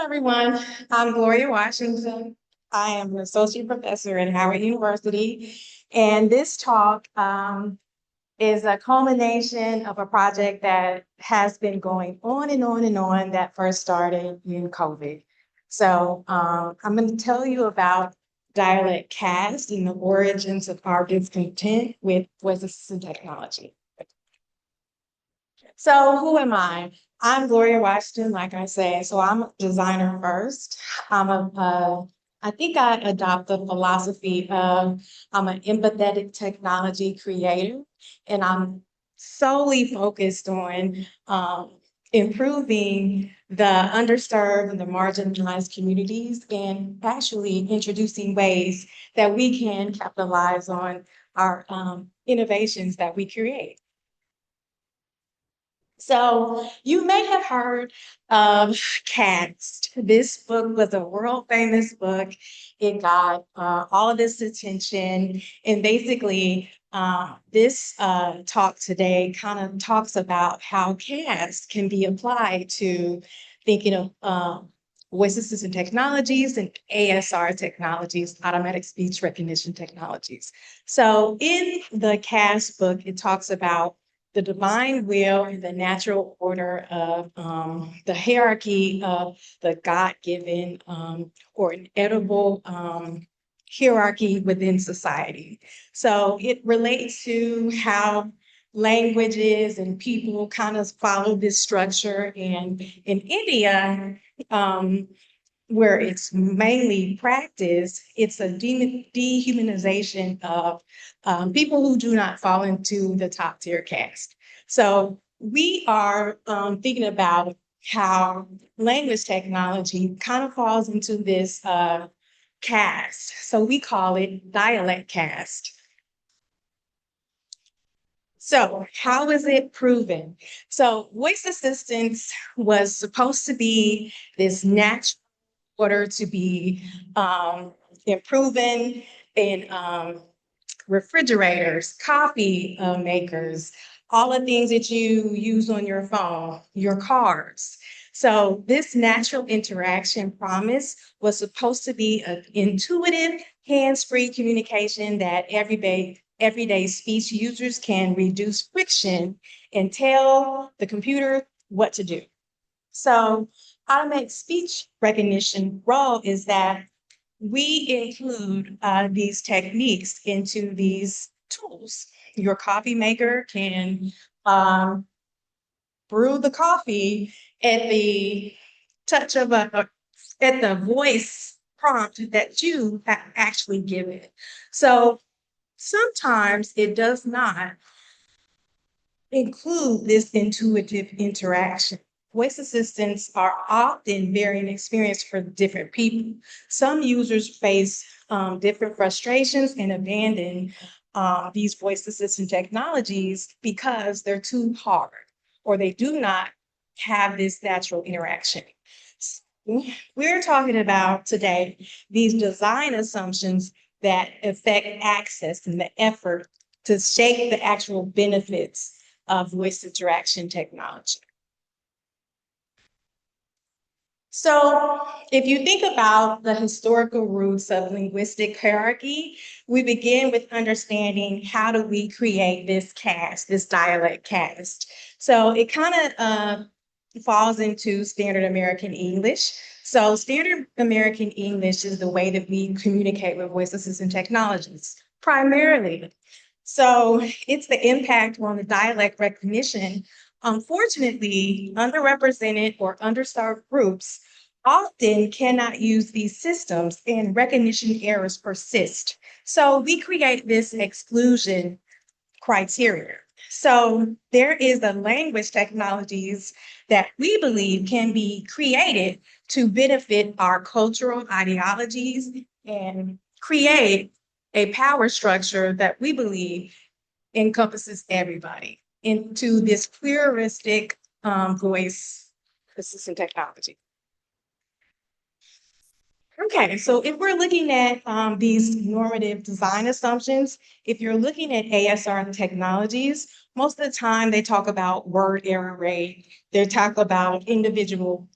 everyone. I'm Gloria Washington. I am an associate professor at Howard University, and this talk is a culmination of a project that has been going on and on and on that first started in COVID. So I'm going to tell you about dialect Caste and the origins of our discontent with voice-assisted technology. So who am I? I'm Gloria Washington, like I say. So I'm a designer first. I think I adopt the philosophy of I'm an empathetic technology creator, and I'm solely focused on improving the underserved and the marginalized communities and actually introducing ways that we can capitalize on our innovations that we create. So you may have heard of Caste. This book was a world famous book. It got all of this attention. And basically, this talk today kind of talks about how caste can be applied to thinking of voice assistant technologies and ASR technologies, automatic speech recognition technologies. So in the Caste book, it talks about the divine will and the natural order of the hierarchy of the God-given or inedible hierarchy within society. So it relates to how languages and people kind of follow this structure. And in India, where it's mainly practiced, it's a dehumanization of people who do not fall into the top tier caste. So we are thinking about how language technology kind of falls into this caste. So we call it dialect caste. So how is it proven? So voice assistance was supposed to be this natural order to be improving in refrigerators, coffee makers, all the things that you use on your phone, your cars. So this natural interaction promise was supposed to be an intuitive, hands-free communication that everyday speech users can reduce friction and tell the computer what to do. So automatic speech recognition role is that we include these techniques into these tools. Your coffee maker can brew the coffee at the touch of at the voice prompt that you actually give it. So sometimes it does not include this intuitive interaction. Voice assistants are often very inexperienced for different people. Some users face different frustrations and abandon these voice assistant technologies because they're too hard or they do not have this natural interaction. We're talking about today these design assumptions that affect access and the effort to shape the actual benefits of voice interaction technology. So if you think about the historical roots of linguistic hierarchy, we begin with understanding how do we create this caste, this dialect caste. So it kind of falls into standard American English. So standard American English is the way that we communicate with voice assistant technologies, primarily. So it's the impact on the dialect recognition. Unfortunately, underrepresented or underserved groups often cannot use these systems and recognition errors persist. So we create this exclusion criteria. So there is the language technologies that we believe can be created to benefit our cultural ideologies and create a power structure that we believe encompasses everybody into this pluralistic voice assistant technology. Okay, so if we're looking at these normative design assumptions, if you're looking at ASR technologies, most of the time they talk about word error rate, they talk about individual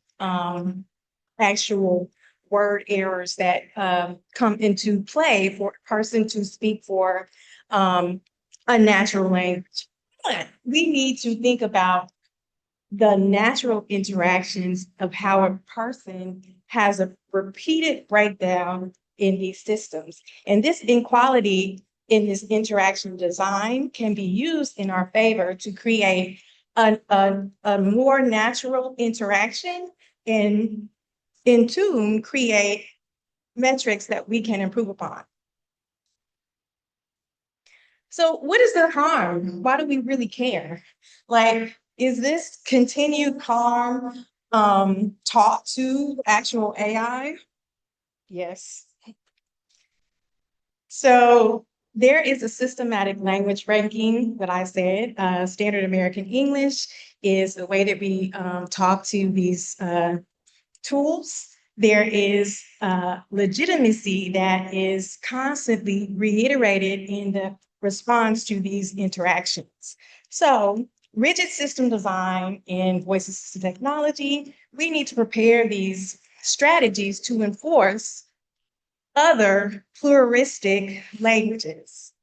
actual word errors that come into play for a person to speak for a natural language. But we need to think about the natural interactions of how a person has a repeated breakdown in these systems. And this inequality in this interaction design can be used in our favor to create a more natural interaction and in tune create metrics that we can improve upon. So what is the harm? Why do we really care? Like, is this continued harm taught to actual AI? Yes. So there is a systematic language ranking that I said. Standard American English is the way that we talk to these tools. There is legitimacy that is constantly reiterated in the response to these interactions. So, rigid system design in voice assisted technology, we need to prepare these strategies to enforce other pluralistic languages.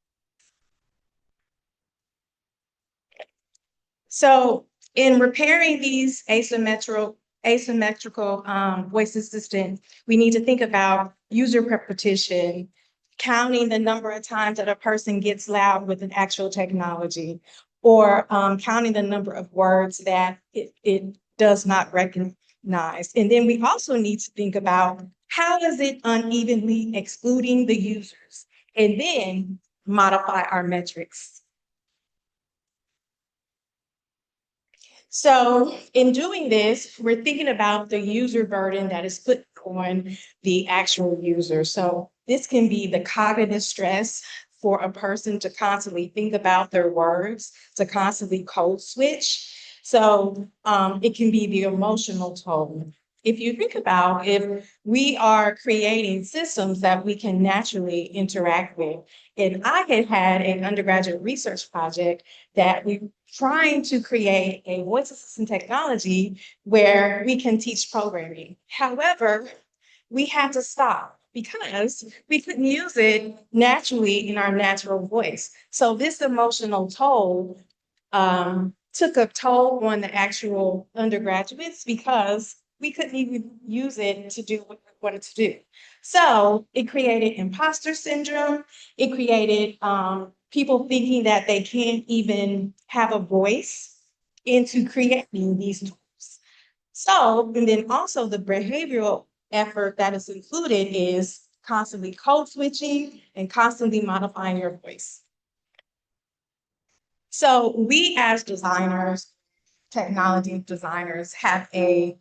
So in repairing these asymmetrical voice assistants, we need to think about user repetition, counting the number of times that a person gets loud with an actual technology, or counting the number of words that it does not recognize. And then we also need to think about how is it unevenly excluding the users, and then modify our metrics. So in doing this, we're thinking about the user burden that is put on the actual user. So this can be the cognitive stress for a person to constantly think about their words, to constantly code switch. So it can be the emotional toll. If you think about if we are creating systems that we can naturally interact with, and I had an undergraduate research project that we trying to create a voice assistant technology where we can teach programming. However, we had to stop because we couldn't use it naturally in our natural voice. So this emotional toll took a toll on the actual undergraduates because we couldn't even use it to do what we wanted to do. So it created imposter syndrome. It created people thinking that they can't even have a voice into creating these tools. So, and then also the behavioral effort that is included is constantly code switching and constantly modifying your voice. So we as designers, technology designers, have a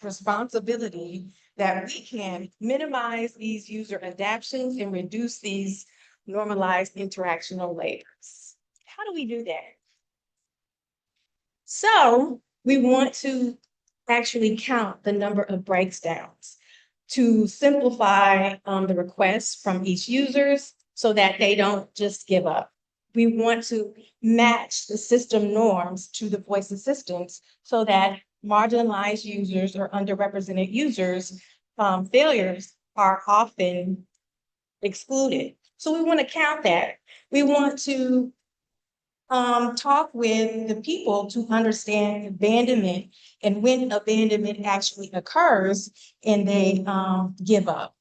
responsibility that we can minimize these user adaptations and reduce these normalized interactional layers. How do we do that? So we want to actually count the number of breakdowns to simplify the requests from each users so that they don't just give up. We want to match the system norms to the voice assistants so that marginalized users or underrepresented users failures are often excluded. So we want to count that. We want to talk with the people to understand abandonment and when abandonment actually occurs and they give up.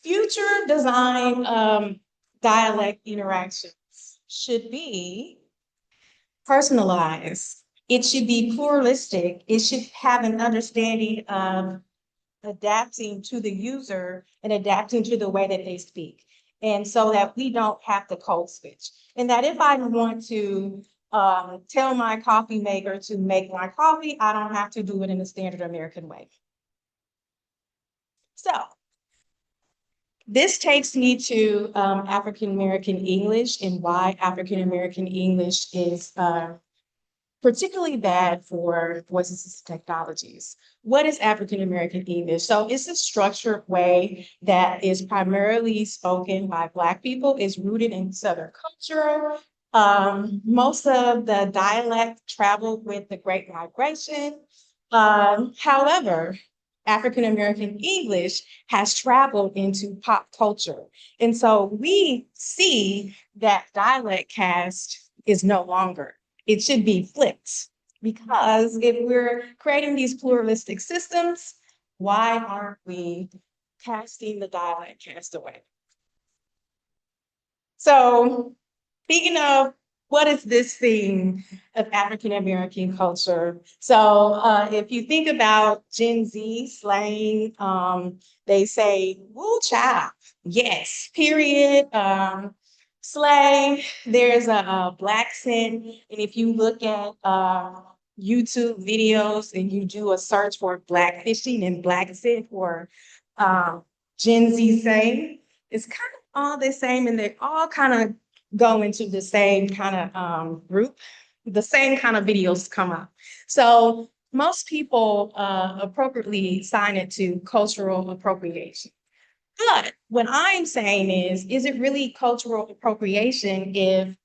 Future design dialect interactions should be personalized. It should be pluralistic. It should have an understanding of adapting to the user and adapting to the way that they speak. And so that we don't have to code switch. And that if I want to tell my coffee maker to make my coffee, I don't have to do it in a standard American way. So this takes me to African American English and why African American English is particularly bad for voice assisted technologies. What is African American English? So it's a structured way that is primarily spoken by Black people, is rooted in Southern culture, Most of the dialect traveled with the Great Migration. However, African American English has traveled into pop culture. And so we see that dialect caste is no longer. It should be flipped because if we're creating these pluralistic systems, why aren't we casting the dialect caste away? So speaking of what is this thing of African American culture? So if you think about Gen Z slang, they say "woo child," yes, period. Slang. There's a black scent, and if you look at YouTube videos and you do a search for black fishing and black scent or um, Gen Z slang, it's kind of all the same, and they all kind of go into the same kind of group, the same kind of videos come up. So most people appropriately sign it to cultural appropriation. But what I'm saying is it really cultural appropriation if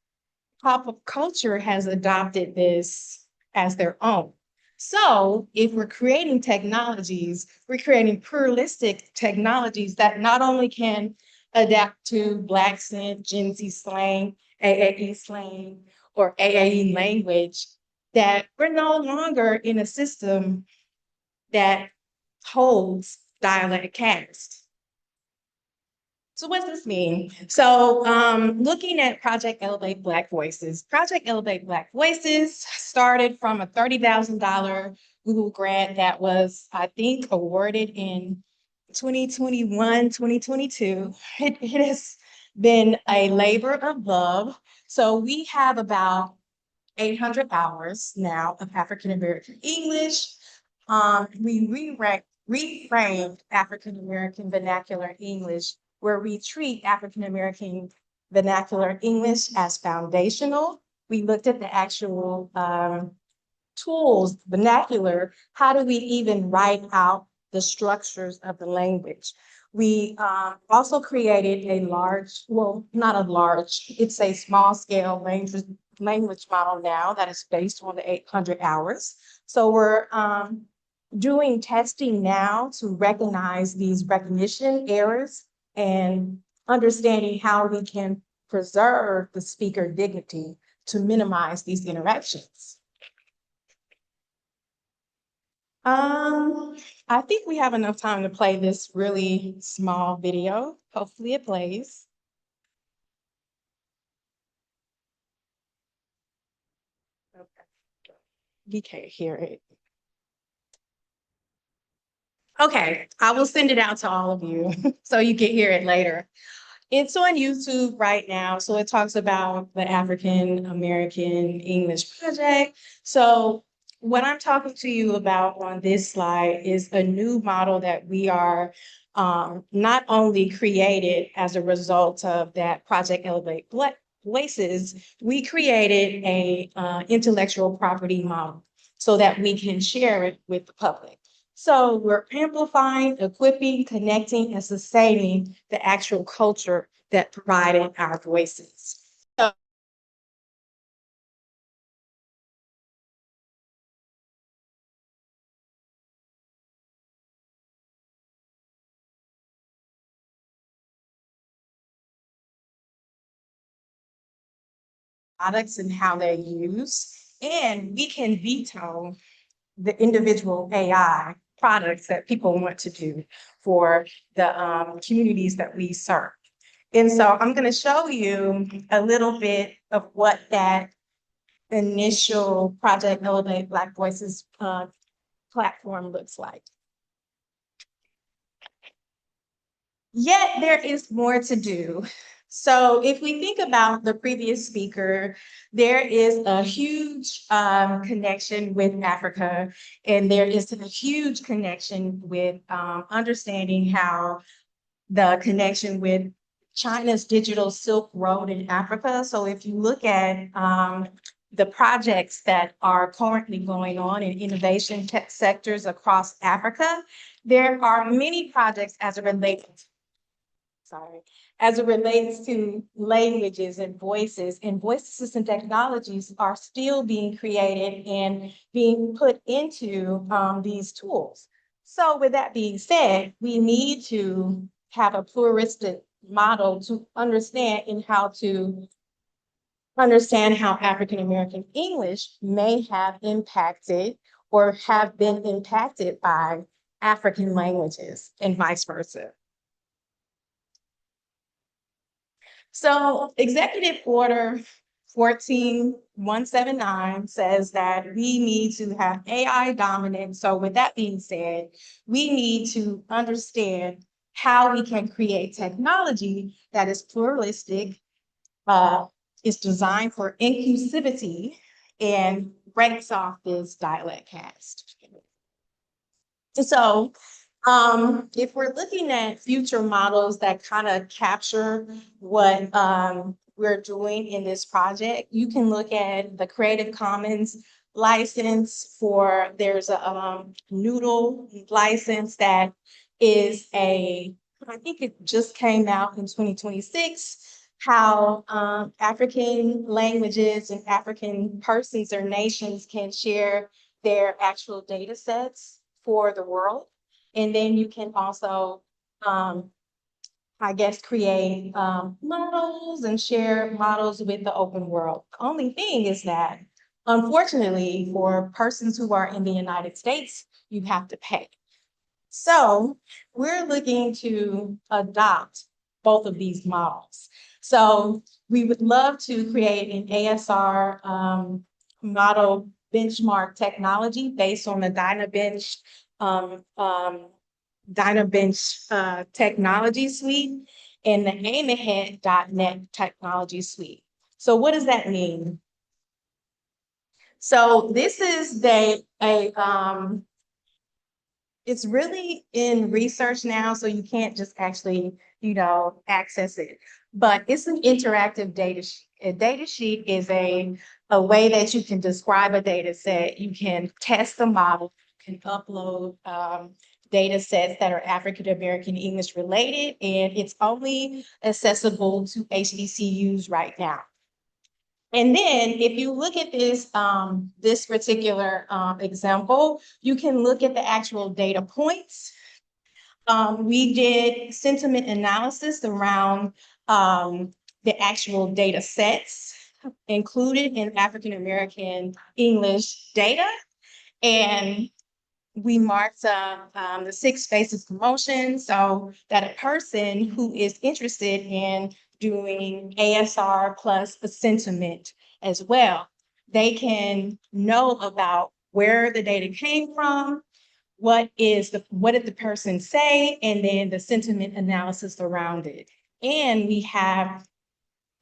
pop culture has adopted this as their own? So if we're creating technologies, we're creating pluralistic technologies that not only can adapt to Black scent, Gen Z slang, AAE slang, or AAE language, that we're no longer in a system that holds dialect caste. So what does this mean? So looking at Project Elevate Black Voices, Project Elevate Black Voices started from a $30,000 Google grant that was, I think, awarded in 2021, 2022. It has been a labor of love. So we have about 800 hours now of African American English. We reframed African American vernacular English, where we treat African American vernacular English as foundational. We looked at the actual tools, vernacular. How do we even write out the structures of the language? We also created a large, well, not a large, it's a small scale language model now that is based on the 800 hours. So we're doing testing now to recognize these recognition errors and understanding how we can preserve the speaker dignity to minimize these interactions. I think we have enough time to play this really small video. Hopefully it plays. Okay. We can't hear it. Okay, I will send it out to all of you so you can hear it later. It's on YouTube right now. So it talks about the African American English Project. So what I'm talking to you about on this slide is a new model that we are not only created as a result of that Project Elevate Voices, we created a intellectual property model so that we can share it with the public. So we're amplifying, equipping, connecting, and sustaining the actual culture that provided our voices. So products and how they're used, and we can veto the individual AI products that people want to do for the communities that we serve. And so I'm going to show you a little bit of what that initial Project Elevate Black Voices platform looks like. Yet there is more to do. So if we think about the previous speaker, there is a huge connection with Africa, and there is a huge connection with understanding how the connection with China's digital Silk Road in Africa. So if you look at the projects that are currently going on in innovation tech sectors across Africa, there are many projects as it relates sorry, as it relates to languages and voice assistant technologies are still being created and being put into these tools. So with that being said, we need to have a pluralistic model to understand how African American English may have impacted or have been impacted by African languages and vice versa. So Executive Order 14179 says that we need to have AI dominance. So with that being said, we need to understand how we can create technology that is pluralistic, uh, is designed for inclusivity, and breaks off this dialect caste. So if we're looking at future models that kind of capture what we're doing in this project, you can look at the Creative Commons license there's a Noodle license that is I think it just came out in 2026, how African languages and African persons or nations can share their actual data sets for the world. And then you can also, I guess, create models and share models with the open world. The only thing is that, unfortunately, for persons who are in the United States, you have to pay. So we're looking to adopt both of these models. So we would love to create an ASR model benchmark technology based on the um, um, DynaBench technology suite and the AimAhead.net technology suite. So what does that mean? So this is it's really in research now, so you can't just actually, access it. But it's an interactive data sheet. A data sheet is a way that you can describe a data set. You can test the model, you can upload data sets that are African American English related, and it's only accessible to HBCUs right now. And then if you look at this particular example, you can look at the actual data points. We did sentiment analysis around the actual data sets included in African American English data. And we marked the 6 phases of motion so that a person who is interested in doing ASR plus a sentiment as well, they can know about where the data came from, what did the person say, and then the sentiment analysis around it. And we have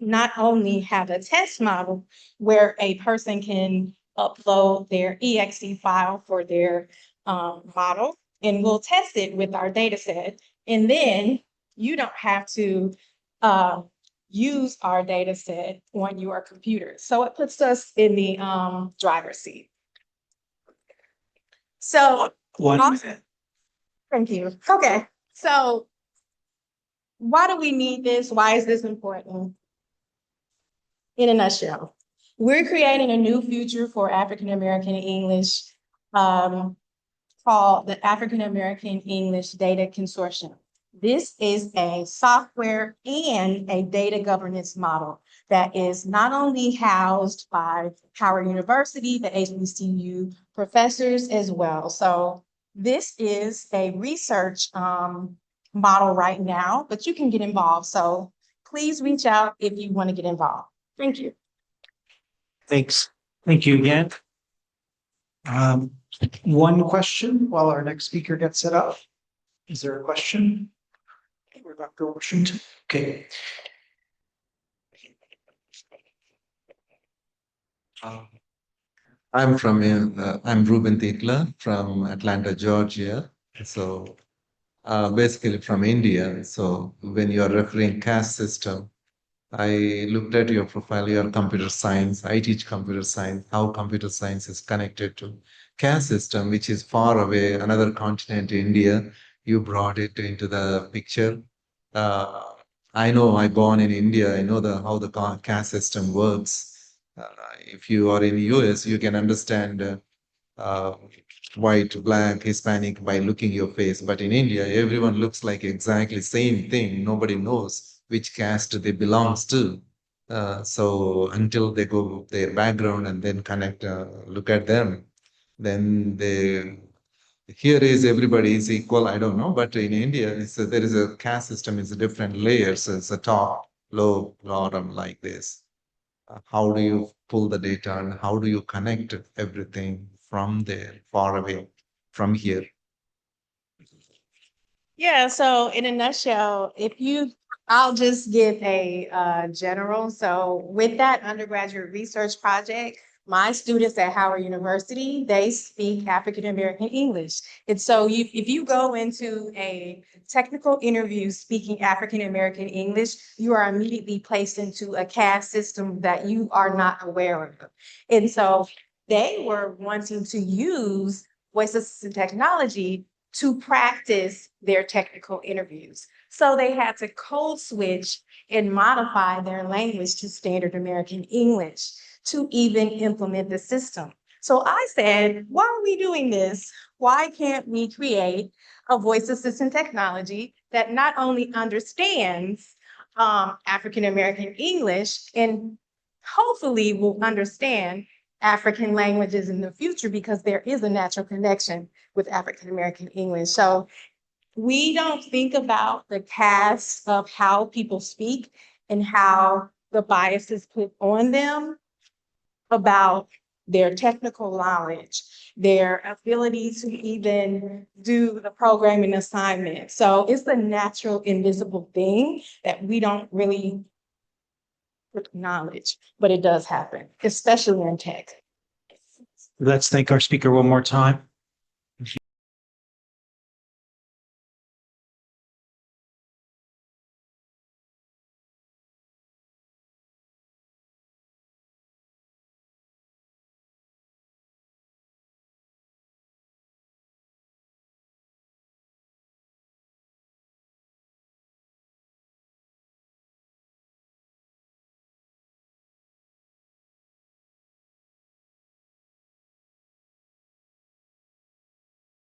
not only have a test model where a person can upload their exe file for their model, and we'll test it with our data set. And then you don't have to use our data set on your computer. So it puts us in the driver's seat. So, thank you. Okay, so why do we need this? Why is this important? In a nutshell, we're creating a new future for African American English called the African American English Data Consortium. This is a software and a data governance model that is not only housed by Howard University, the HBCU professors as well. So this is a research model right now, but you can get involved. So please reach out if you want to get involved. Thank you. Thanks. Thank you again. One question while our next speaker gets set up. Is there a question? We're Dr. Washington. Okay. I'm Ruben Titla from Atlanta, Georgia. So basically from India. So when you are referring caste system, I looked at your profile, your computer science. I teach computer science, how computer science is connected to caste system, which is far away, another continent, India. You brought it into the picture. I know I born in India. I know how the caste system works. If you are in US, you can understand uh, white, black, Hispanic by looking your face. But in India, everyone looks like exactly same thing. Nobody knows which caste they belongs to. So until they go their background and then connect, look at them, then they here is everybody is equal. I don't know, but in India, there is a caste system. It's different layers. It's a top, low, bottom like this. How do you pull the data and how do you connect everything from there, far away from here? Yeah, so in a nutshell, I'll just give a general. So with that undergraduate research project, my students at Howard University, they speak African American English. And so if you go into a technical interview speaking African American English, you are immediately placed into a caste system that you are not aware of. And so they were wanting to use voice assistant technology to practice their technical interviews. So they had to code switch and modify their language to standard American English to even implement the system. So I said, why are we doing this? Why can't we create a voice assistant technology that not only understands African American English and hopefully will understand African languages in the future because there is a natural connection with African American English. So we don't think about the cast of how people speak and how the bias is put on them about their technical knowledge, their ability to even do the programming assignment. So it's a natural, invisible thing that we don't really acknowledge, but it does happen, especially in tech. Let's thank our speaker one more time.